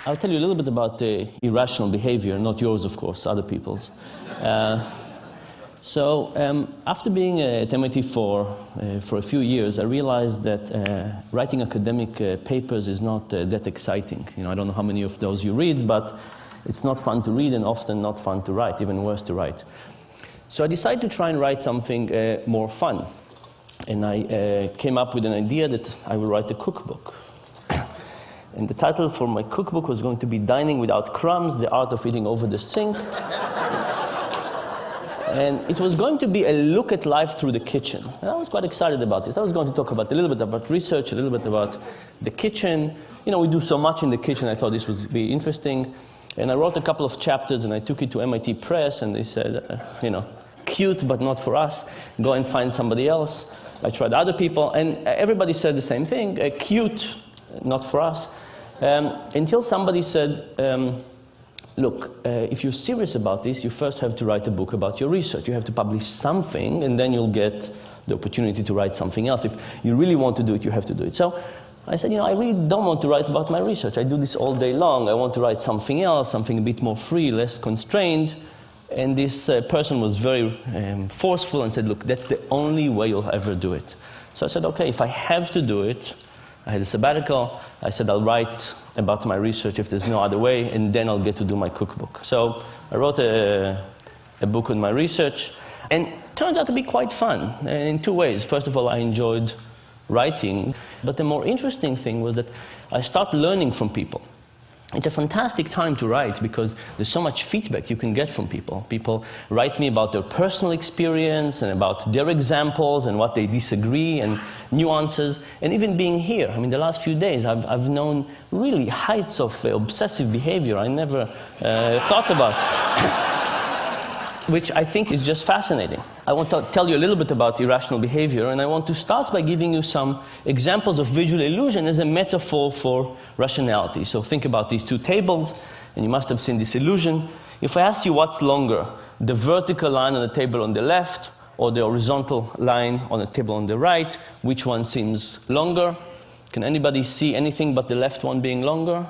I'll tell you a little bit about irrational behavior, not yours, of course, other people's. After being at MIT for a few years, I realized that writing academic papers is not that exciting. You know, I don't know how many of those you read, but it's not fun to read and often not fun to write, even worse to write. So I decided to try and write something more fun. And I came up with an idea that I will write a cookbook. And the title for my cookbook was going to be Dining Without Crumbs, The Art of Eating Over the Sink. And it was going to be a look at life through the kitchen. And I was quite excited about this. I was going to talk about a little bit about research, a little bit about the kitchen. You know, we do so much in the kitchen, I thought this would be interesting. And I wrote a couple of chapters and I took it to MIT Press and they said, you know, cute but not for us. Go and find somebody else. I tried other people and everybody said the same thing, cute, not for us. Until somebody said, look, if you're serious about this, you first have to write a book about your research. You have to publish something, and then you'll get the opportunity to write something else. If you really want to do it, you have to do it. So I said, you know, I really don't want to write about my research. I do this all day long. I want to write something else, something a bit more free, less constrained. And this person was very forceful and said, look, that's the only way you'll ever do it. So I said, okay, if I have to do it, I had a sabbatical. I said, I'll write about my research if there's no other way, and then I'll get to do my cookbook. So I wrote a book on my research, and it turns out to be quite fun in two ways. First of all, I enjoyed writing, but the more interesting thing was that I started learning from people. It's a fantastic time to write because there's so much feedback you can get from people. People write me about their personal experience and about their examples and what they disagree and nuances. And even being here, I mean, the last few days, I've known really heights of obsessive behavior I never thought about, which I think is just fascinating. I want to tell you a little bit about irrational behavior, and I want to start by giving you some examples of visual illusion as a metaphor for rationality. So think about these two tables, and you must have seen this illusion. If I ask you what's longer, the vertical line on the table on the left or the horizontal line on the table on the right, which one seems longer? Can anybody see anything but the left one being longer?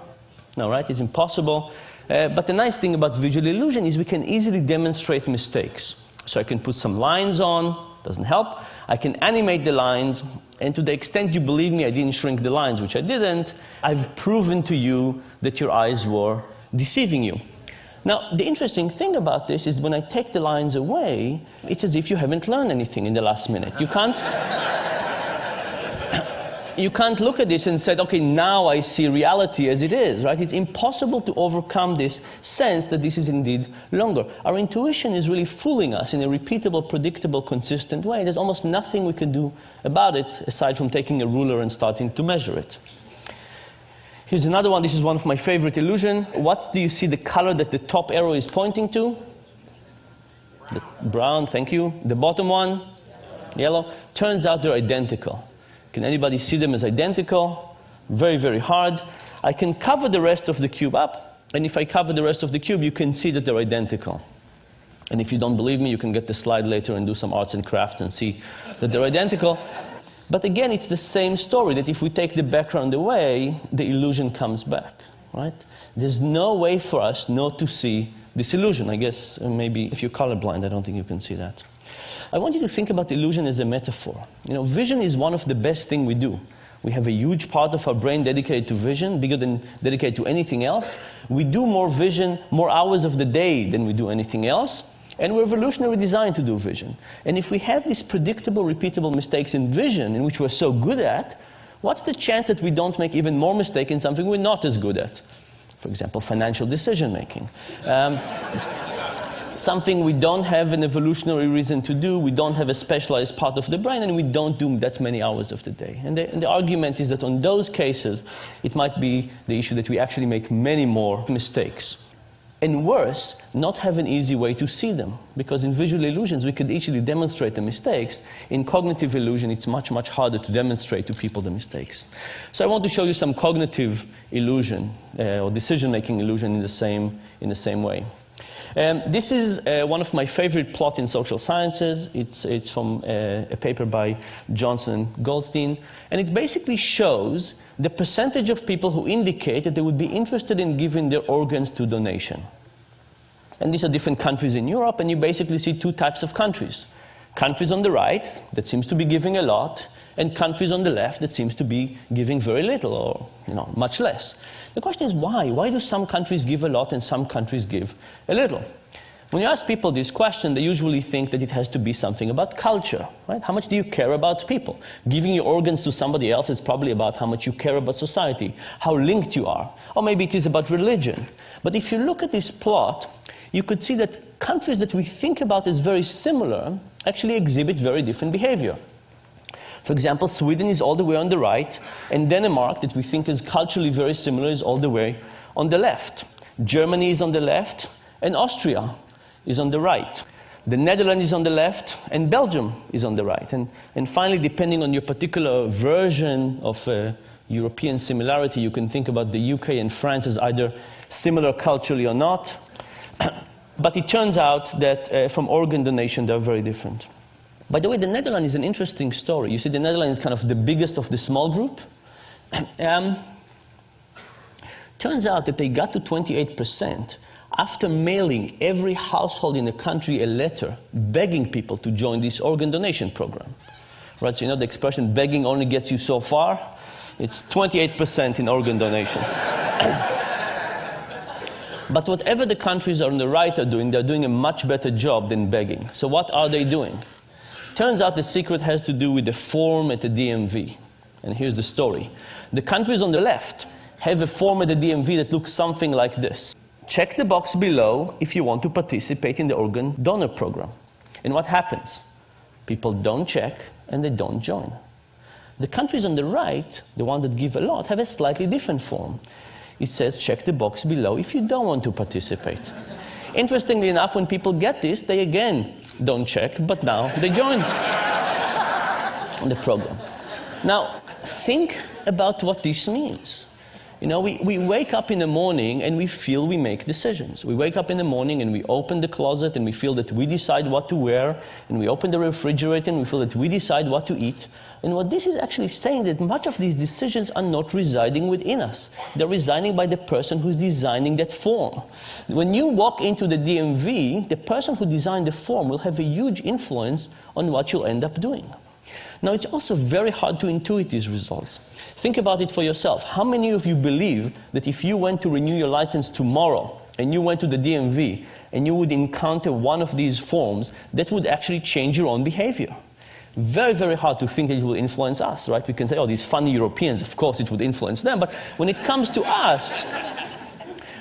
No, right? It's impossible. But the nice thing about visual illusion is we can easily demonstrate mistakes. So I can put some lines on, doesn't help. I can animate the lines, and to the extent you believe me, I didn't shrink the lines, which I didn't. I've proven to you that your eyes were deceiving you. Now, the interesting thing about this is when I take the lines away, it's as if you haven't learned anything in the last minute. You can't look at this and say, okay, now I see reality as it is, right? It's impossible to overcome this sense that this is indeed longer. Our intuition is really fooling us in a repeatable, predictable, consistent way. There's almost nothing we can do about it aside from taking a ruler and starting to measure it. Here's another one. This is one of my favorite illusions. What do you see the color that the top arrow is pointing to? The brown, thank you. The bottom one? Yellow. Turns out they're identical. Can anybody see them as identical? Very, very hard. I can cover the rest of the cube up, and if I cover the rest of the cube, you can see that they're identical. And if you don't believe me, you can get the slide later and do some arts and crafts and see that they're identical. But again, it's the same story, that if we take the background away, the illusion comes back, right? There's no way for us not to see this illusion. I guess maybe if you're colorblind, I don't think you can see that. I want you to think about illusion as a metaphor. You know, vision is one of the best things we do. We have a huge part of our brain dedicated to vision, bigger than dedicated to anything else. We do more vision, more hours of the day than we do anything else. And we're evolutionarily designed to do vision. And if we have these predictable, repeatable mistakes in vision, in which we're so good at, what's the chance that we don't make even more mistakes in something we're not as good at? For example, financial decision making. Something we don't have an evolutionary reason to do, we don't have a specialized part of the brain, and we don't do that many hours of the day. And the argument is that on those cases, it might be the issue that we actually make many more mistakes. And worse, not have an easy way to see them. Because in visual illusions, we could easily demonstrate the mistakes. In cognitive illusion, it's much, much harder to demonstrate to people the mistakes. So I want to show you some cognitive illusion, or decision-making illusion in the same way. This is one of my favorite plots in social sciences. It's from a paper by Johnson and Goldstein. And it basically shows the percentage of people who indicate that they would be interested in giving their organs to donation. And these are different countries in Europe, and you basically see two types of countries. Countries on the right that seems to be giving a lot, and countries on the left that seems to be giving very little or much less. The question is why? Why do some countries give a lot and some countries give a little? When you ask people this question, they usually think that it has to be something about culture, right? How much do you care about people? Giving your organs to somebody else is probably about how much you care about society, how linked you are. Or maybe it is about religion. But if you look at this plot, you could see that countries that we think about as very similar actually exhibit very different behavior. For example, Sweden is all the way on the right, and Denmark, that we think is culturally very similar, is all the way on the left. Germany is on the left, and Austria is on the right. The Netherlands is on the left, and Belgium is on the right. And finally, depending on your particular version of European similarity, you can think about the UK and France as either similar culturally or not. But it turns out that from organ donation, they're very different. By the way, the Netherlands is an interesting story. You see, the Netherlands is kind of the biggest of the small group. Turns out that they got to 28% after mailing every household in the country a letter begging people to join this organ donation program. Right, so you know the expression, begging only gets you so far? It's 28% in organ donation. But whatever the countries on the right are doing, they're doing a much better job than begging. So what are they doing? Turns out the secret has to do with the form at the DMV. And here's the story. The countries on the left have a form at the DMV that looks something like this. Check the box below if you want to participate in the organ donor program. And what happens? People don't check and they don't join. The countries on the right, the ones that give a lot, have a slightly different form. It says, check the box below if you don't want to participate. Interestingly enough, when people get this, they again don't check, but now they join the program. Now, think about what this means. You know, we wake up in the morning and we feel we make decisions. We wake up in the morning and we open the closet and we feel that we decide what to wear, and we open the refrigerator and we feel that we decide what to eat. And what this is actually saying that much of these decisions are not residing within us. They're residing by the person who's designing that form. When you walk into the DMV, the person who designed the form will have a huge influence on what you'll end up doing. Now, it's also very hard to intuit these results. Think about it for yourself. How many of you believe that if you went to renew your license tomorrow and you went to the DMV and you would encounter one of these forms, that would actually change your own behavior? Very, very hard to think that it will influence us, right? We can say, oh, these funny Europeans, of course it would influence them. But when it comes to us,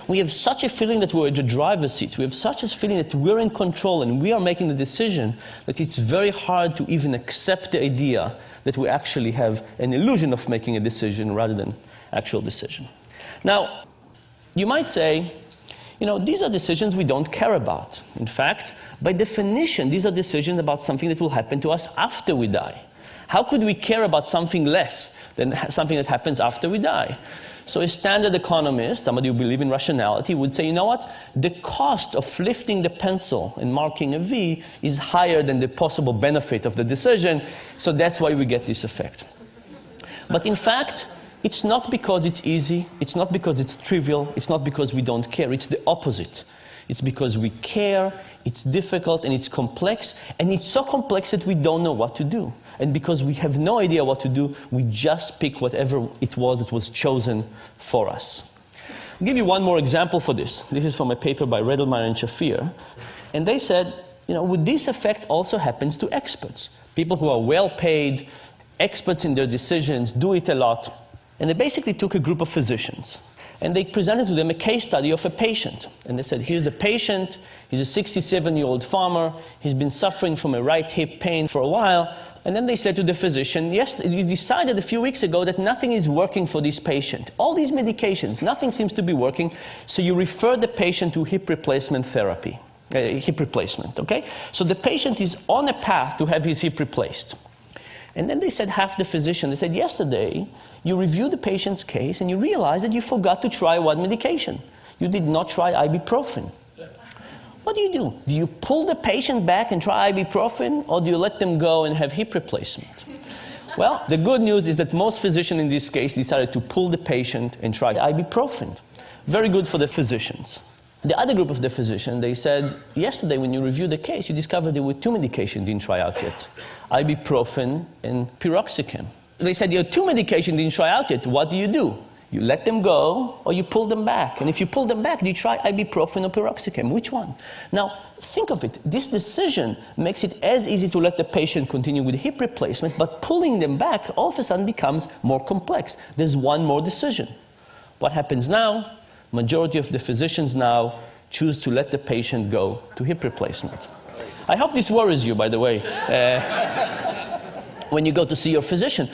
we have such a feeling that we're in the driver's seat. We have such a feeling that we're in control and we are making the decision that it's very hard to even accept the idea that we actually have an illusion of making a decision rather than actual decision. Now, you might say, you know, these are decisions we don't care about. In fact, by definition, these are decisions about something that will happen to us after we die. How could we care about something less than something that happens after we die? So a standard economist, somebody who believes in rationality, would say, you know what? The cost of lifting the pencil and marking a V is higher than the possible benefit of the decision, so that's why we get this effect. But in fact, it's not because it's easy, it's not because it's trivial, it's not because we don't care, it's the opposite. It's because we care, it's difficult, and it's complex, and it's so complex that we don't know what to do. And because we have no idea what to do, we just pick whatever it was that was chosen for us. I'll give you one more example for this. This is from a paper by Redelmeier and Shafir. And they said, you know, would this effect also happen to experts? People who are well paid, experts in their decisions, do it a lot. And they basically took a group of physicians. And they presented to them a case study of a patient. And they said, here's a patient, he's a 67-year-old farmer, he's been suffering from a right hip pain for a while. And then they said to the physician, yes, you decided a few weeks ago that nothing is working for this patient. All these medications, nothing seems to be working, so you refer the patient to hip replacement therapy, hip replacement, okay? So the patient is on a path to have his hip replaced. And then they said, half the physician, they said, yesterday, you reviewed the patient's case and you realized that you forgot to try one medication. You did not try ibuprofen. What what do? Do you pull the patient back and try ibuprofen, or do you let them go and have hip replacement? Well, the good news is that most physicians in this case decided to pull the patient and try ibuprofen. Very good for the physicians. The other group of the physicians, they said, yesterday when you reviewed the case, you discovered there were two medications didn't try out yet, ibuprofen and piroxicam. They said, your two medications didn't try out yet, what do? You let them go, or you pull them back. And if you pull them back, do you try ibuprofen or piroxicam? Which one? Now, think of it. This decision makes it as easy to let the patient continue with hip replacement, but pulling them back all of a sudden becomes more complex. There's one more decision. What happens now? Majority of the physicians now choose to let the patient go to hip replacement. I hope this worries you, by the way, when you go to see your physician.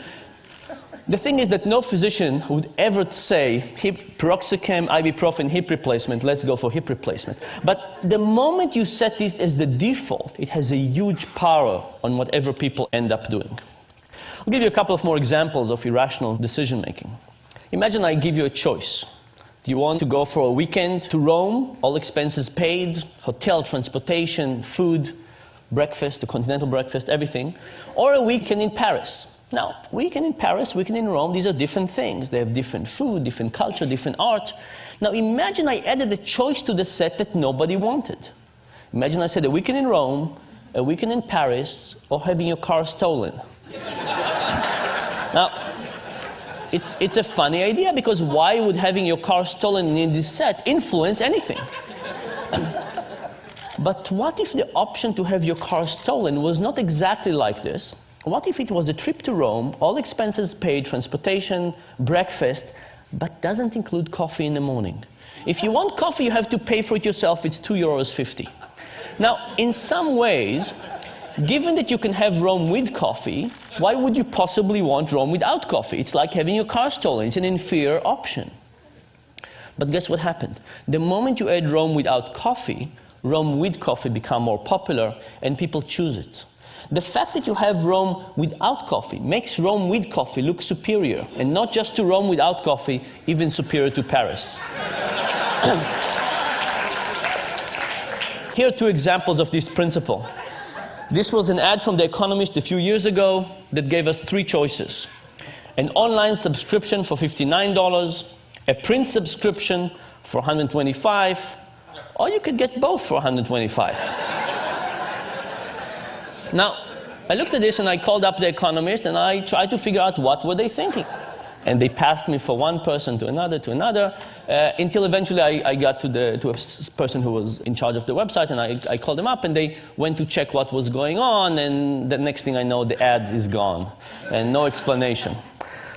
The thing is that no physician would ever say, piroxicam, ibuprofen, hip replacement, let's go for hip replacement. But the moment you set this as the default, it has a huge power on whatever people end up doing. I'll give you a couple of more examples of irrational decision making. Imagine I give you a choice. Do you want to go for a weekend to Rome, all expenses paid, hotel, transportation, food, breakfast, a continental breakfast, everything, or a weekend in Paris? Now, weekend in Paris, weekend in Rome, these are different things. They have different food, different culture, different art. Now, imagine I added a choice to the set that nobody wanted. Imagine I said a weekend in Rome, a weekend in Paris, or having your car stolen. Now, it's a funny idea, because why would having your car stolen in this set influence anything? But what if the option to have your car stolen was not exactly like this? What if it was a trip to Rome, all expenses paid, transportation, breakfast, but doesn't include coffee in the morning? If you want coffee, you have to pay for it yourself. It's €2.50. Now, in some ways, given that you can have Rome with coffee, why would you possibly want Rome without coffee? It's like having your car stolen. It's an inferior option. But guess what happened? The moment you add Rome without coffee, Rome with coffee become more popular, and people choose it. The fact that you have Rome without coffee makes Rome with coffee look superior, and not just to Rome without coffee, even superior to Paris. Here are two examples of this principle. This was an ad from The Economist a few years ago that gave us three choices. An online subscription for $59, a print subscription for $125, or you could get both for $125. Now, I looked at this and I called up The Economist and I tried to figure out what were they thinking. And they passed me from one person to another, until eventually I got to a person who was in charge of the website, and I called them up and they went to check what was going on, and the next thing I know, the ad is gone and no explanation.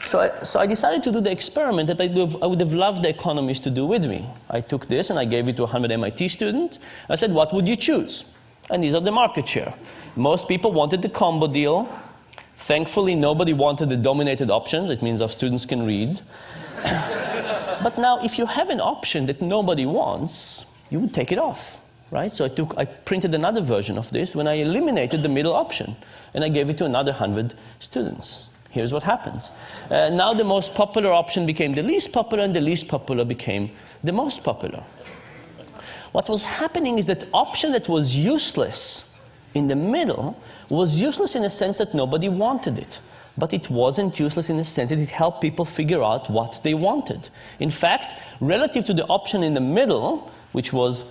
So I decided to do the experiment that I would have loved The Economist to do with me. I took this and I gave it to 100 MIT students. I said, what would you choose? And these are the market share. Most people wanted the combo deal. Thankfully, nobody wanted the dominated options. It means our students can read. But now, if you have an option that nobody wants, you would take it off, right? So I printed another version of this when I eliminated the middle option, and I gave it to another 100 students. Here's what happens. Now the most popular option became the least popular, and the least popular became the most popular. What was happening is that option that was useless in the middle was useless in the sense that nobody wanted it. But it wasn't useless in the sense that it helped people figure out what they wanted. In fact, relative to the option in the middle, which was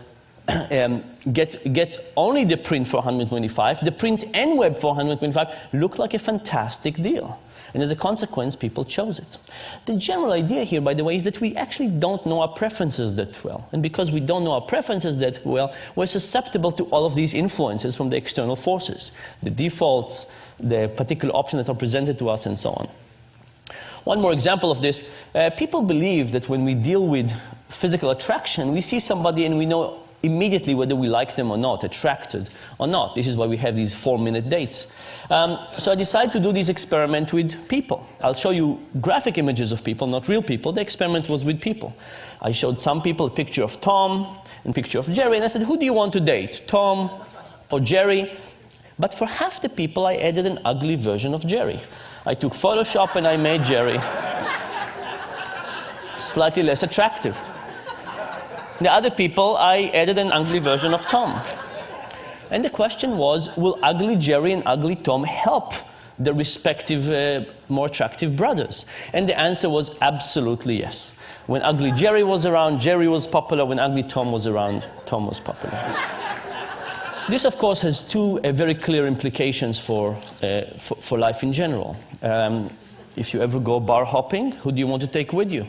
get only the print for $125, the print and web for $125 looked like a fantastic deal. And as a consequence, people chose it. The general idea here, by the way, is that we actually don't know our preferences that well. And because we don't know our preferences that well, we're susceptible to all of these influences from the external forces, the defaults, the particular options that are presented to us, and so on. One more example of this. People believe that when we deal with physical attraction, we see somebody and we know immediately whether we like them or not, attracted or not. This is why we have these 4-minute dates. So I decided to do this experiment with people. I'll show you graphic images of people, not real people. The experiment was with people. I showed some people a picture of Tom and a picture of Jerry, and I said, who do you want to date, Tom or Jerry? But for half the people, I added an ugly version of Jerry. I took Photoshop and I made Jerry slightly less attractive. The other people, I added an ugly version of Tom. And the question was, will ugly Jerry and ugly Tom help the respective more attractive brothers? And the answer was absolutely yes. When ugly Jerry was around, Jerry was popular. When ugly Tom was around, Tom was popular. This, of course, has two very clear implications for life in general. If you ever go bar hopping, who do you want to take with you?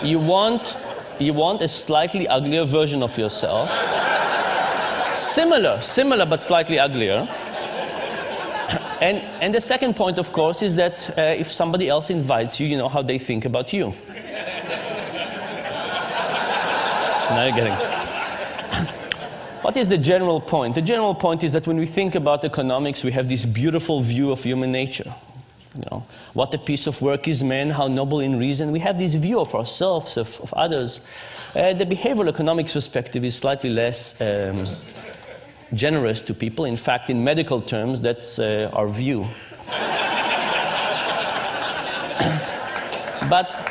You want a slightly uglier version of yourself. Similar, but slightly uglier. And the second point, of course, is that if somebody else invites you, you know how they think about you. Now you're getting it. What is the general point? The general point is that when we think about economics, we have this beautiful view of human nature. You know, what a piece of work is man, how noble in reason. We have this view of ourselves, of others. The behavioral economics perspective is slightly less generous to people. In fact, in medical terms, that's our view. But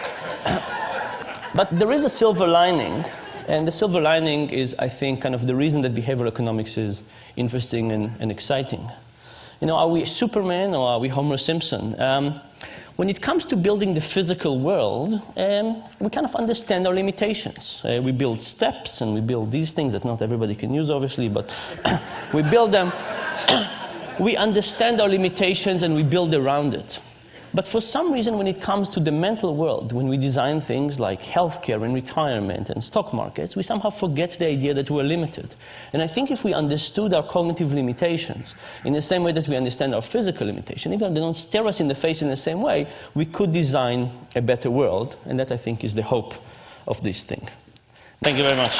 there is a silver lining. And the silver lining is, I think, kind of the reason that behavioral economics is interesting and exciting. You know, are we Superman or are we Homer Simpson? When it comes to building the physical world, we kind of understand our limitations. We build steps and we build these things that not everybody can use, obviously, but we build them. We understand our limitations and we build around it. But for some reason, when it comes to the mental world, when we design things like healthcare and retirement and stock markets, we somehow forget the idea that we're limited. And I think if we understood our cognitive limitations in the same way that we understand our physical limitation, even if they don't stare us in the face in the same way, we could design a better world. And that, I think, is the hope of this thing. Thank you very much.